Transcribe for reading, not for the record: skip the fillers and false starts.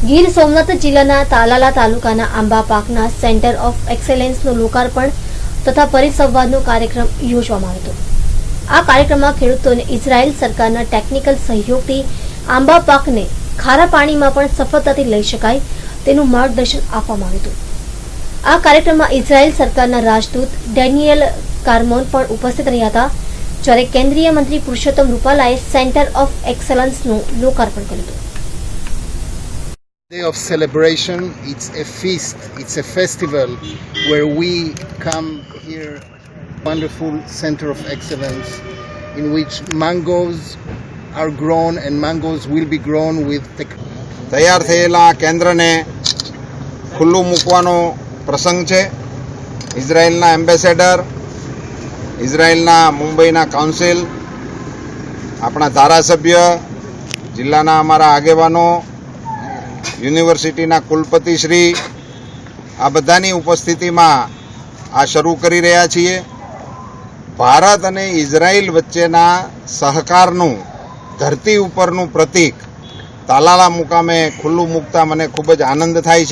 ગીર સોમનાથ જિલ્લાના તાલાલા તાલુકાના આંબા પાકના સેન્ટર ઓફ એક્સેલન્સનું લોકાર્પણ તથા પરિસંવાદનો કાર્યક્રમ યોજવામાં આવ્યો હતો। આ કાર્યક્રમમાં ખેડૂતોને ઇઝરાયેલ સરકારના ટેકનિકલ સહયોગથી આંબા પાકને ખારા પાણીમાં પણ સફળતાથી લઈ શકાય તેનું માર્ગદર્શન આપવામાં આવ્યું હતું। આ કાર્યક્રમમાં ઇઝરાયેલ સરકારના રાજદૂત ડેનિયલ કાર્મોન પણ ઉપસ્થિત રહ્યા હતા, જ્યારે કેન્દ્રીય મંત્રી પુરુષોત્તમ રૂપાલાએ સેન્ટર ઓફ એક્સેલન્સનું લોકાર્પણ કર્યું હતું। Day of celebration, it's a feast, it's a festival where we come here, wonderful center of excellence in which mangoes are grown and mangoes will be grown with તૈયાર થયેલા કેન્દ્રને ખુલ્લું મૂકવાનો પ્રસંગ છે। ઇઝરાયેલના એમ્બેસેડર, ઇઝરાયેલના મુંબઈના કાઉન્સિલ, આપણા ધારાસભ્ય, જિલ્લાના અમારા આગેવાનો, યુનિવર્સિટીના કુલપતિશ્રી, આ બધાની ઉપસ્થિતિમાં આ શરૂ કરી રહ્યા છીએ। ભારત અને ઇઝરાયેલ વચ્ચેના સહકારનું ધરતી ઉપરનું પ્રતીક તાલાલા મુકામે ખુલ્લું મૂકતા મને ખૂબ જ આનંદ થાય છે।